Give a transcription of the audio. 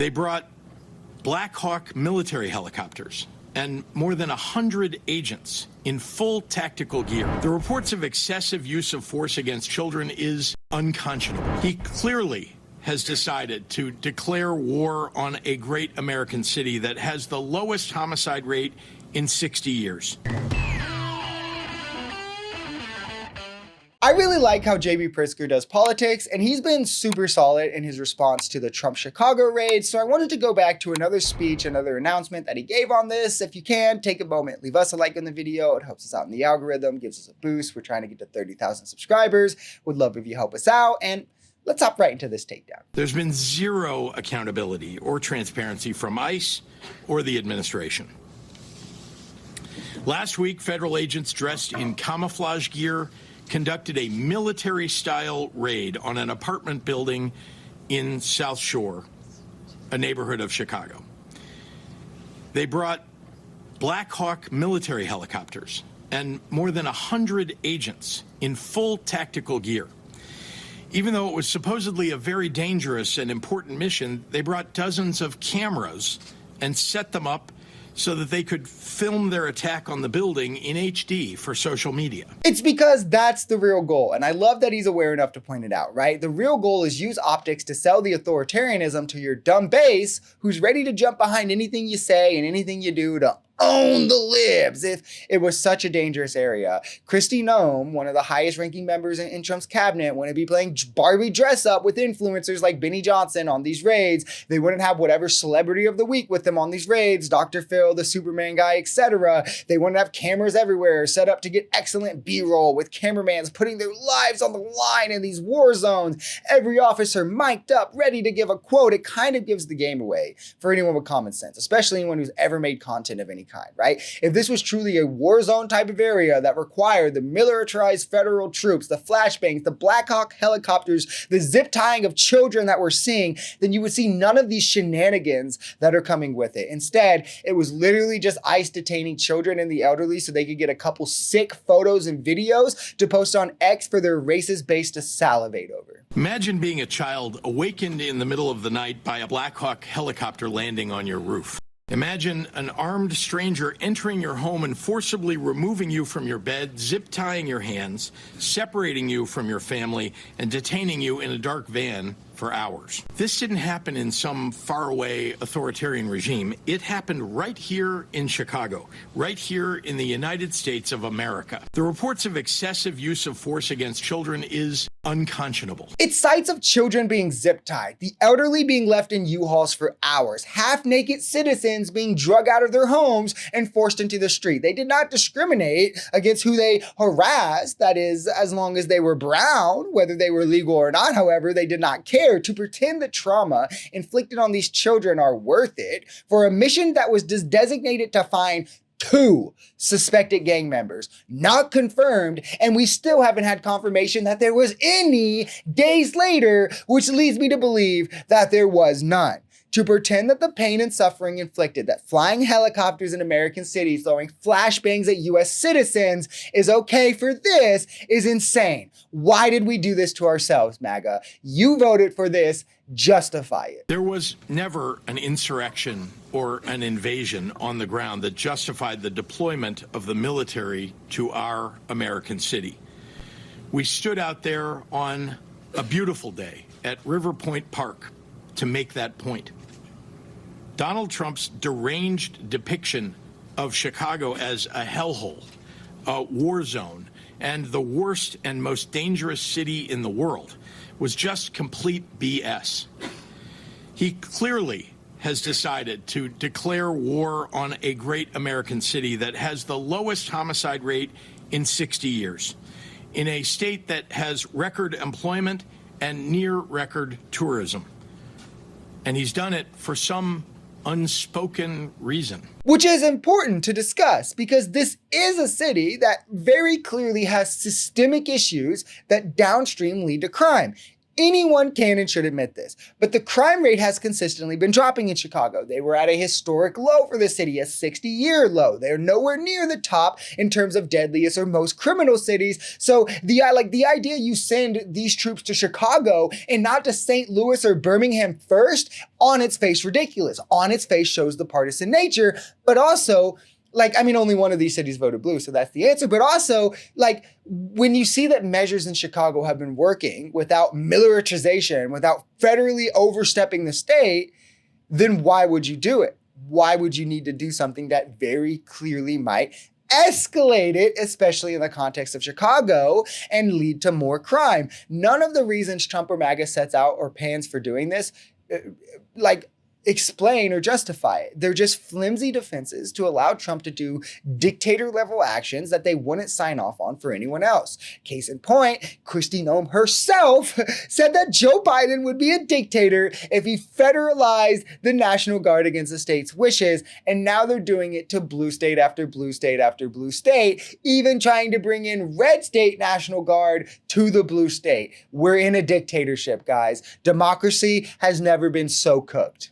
They brought Black Hawk military helicopters and more than 100 agents in full tactical gear. The reports of excessive use of force against children is unconscionable. He clearly has decided to declare war on a great American city that has the lowest homicide rate in 60 years. I really like how JB Pritzker does politics, and he's been super solid in his response to the Trump Chicago raid. So I wanted to go back to another speech, another announcement that he gave on this. If you can, take a moment, leave us a like on the video. It helps us out in the algorithm, gives us a boost. We're trying to get to 30,000 subscribers. Would love if you help us out. And let's hop right into this takedown. There's been zero accountability or transparency from ICE or the administration. Last week, federal agents dressed in camouflage gear conducted a military-style raid on an apartment building in South Shore, a neighborhood of Chicago. They brought Black Hawk military helicopters and more than 100 agents in full tactical gear. Even though it was supposedly a very dangerous and important mission, they brought dozens of cameras and set them up so that they could film their attack on the building in HD for social media. It's because that's the real goal. And I love that he's aware enough to point it out, right? The real goal is use optics to sell the authoritarianism to your dumb base who's ready to jump behind anything you say and anything you do to own the libs. If it was such a dangerous area, Kristi Noem, one of the highest ranking members in Trump's cabinet, wouldn't be playing Barbie dress up with influencers like Benny Johnson on these raids. They wouldn't have whatever celebrity of the week with them on these raids, Dr. Phil, the Superman guy, etc. They wouldn't have cameras everywhere set up to get excellent B-roll with cameramans putting their lives on the line in these war zones. Every officer mic'd up, ready to give a quote. It kind of gives the game away for anyone with common sense, especially anyone who's ever made content of any kind, right? If this was truly a war zone type of area that required the militarized federal troops, the flashbangs, the Black Hawk helicopters, the zip tying of children that we're seeing, then you would see none of these shenanigans that are coming with it. Instead, it was literally just ICE detaining children and the elderly so they could get a couple sick photos and videos to post on X for their racist base to salivate over. Imagine being a child awakened in the middle of the night by a Black Hawk helicopter landing on your roof. Imagine an armed stranger entering your home and forcibly removing you from your bed, zip-tying your hands, separating you from your family, and detaining you in a dark van for hours. This didn't happen in some faraway authoritarian regime. It happened right here in Chicago, right here in the United States of America. The reports of excessive use of force against children is unconscionable. It's sights of children being zip-tied, the elderly being left in U-Hauls for hours, half-naked citizens being drug out of their homes and forced into the street. They did not discriminate against who they harassed, that is, as long as they were brown, whether they were legal or not. However, they did not care. To pretend that trauma inflicted on these children are worth it for a mission that was just designated to find 2 suspected gang members, not confirmed, and we still haven't had confirmation that there was any days later, which leads me to believe that there was none. To pretend that the pain and suffering inflicted, that flying helicopters in American cities throwing flashbangs at US citizens is okay for this is insane. Why did we do this to ourselves, MAGA? You voted for this, justify it. There was never an insurrection or an invasion on the ground that justified the deployment of the military to our American city. We stood out there on a beautiful day at River Point Park to make that point. Donald Trump's deranged depiction of Chicago as a hellhole, a war zone, and the worst and most dangerous city in the world was just complete BS. He clearly has decided to declare war on a great American city that has the lowest homicide rate in 60 years, in a state that has record employment and near record tourism. And he's done it for some unspoken reason. Which is important to discuss because this is a city that very clearly has systemic issues that downstream lead to crime. Anyone can and should admit this. But the crime rate has consistently been dropping in Chicago. They were at a historic low for the city, a 60-year low. They're nowhere near the top in terms of deadliest or most criminal cities. So the idea you send these troops to Chicago and not to St. Louis or Birmingham first, on its face ridiculous. On its face shows the partisan nature, but also only one of these cities voted blue, so that's the answer. But also, when you see that measures in Chicago have been working without militarization, without federally overstepping the state, then why would you do it? Why would you need to do something that very clearly might escalate it, especially in the context of Chicago, and lead to more crime? None of the reasons Trump or MAGA sets out or pans for doing this, explain or justify it. They're just flimsy defenses to allow Trump to do dictator-level actions that they wouldn't sign off on for anyone else. Case in point, Kristi Noem herself said that Joe Biden would be a dictator if he federalized the National Guard against the state's wishes, and now they're doing it to blue state after blue state after blue state, even trying to bring in red state National Guard to the blue state. We're in a dictatorship, guys. Democracy has never been so cooked.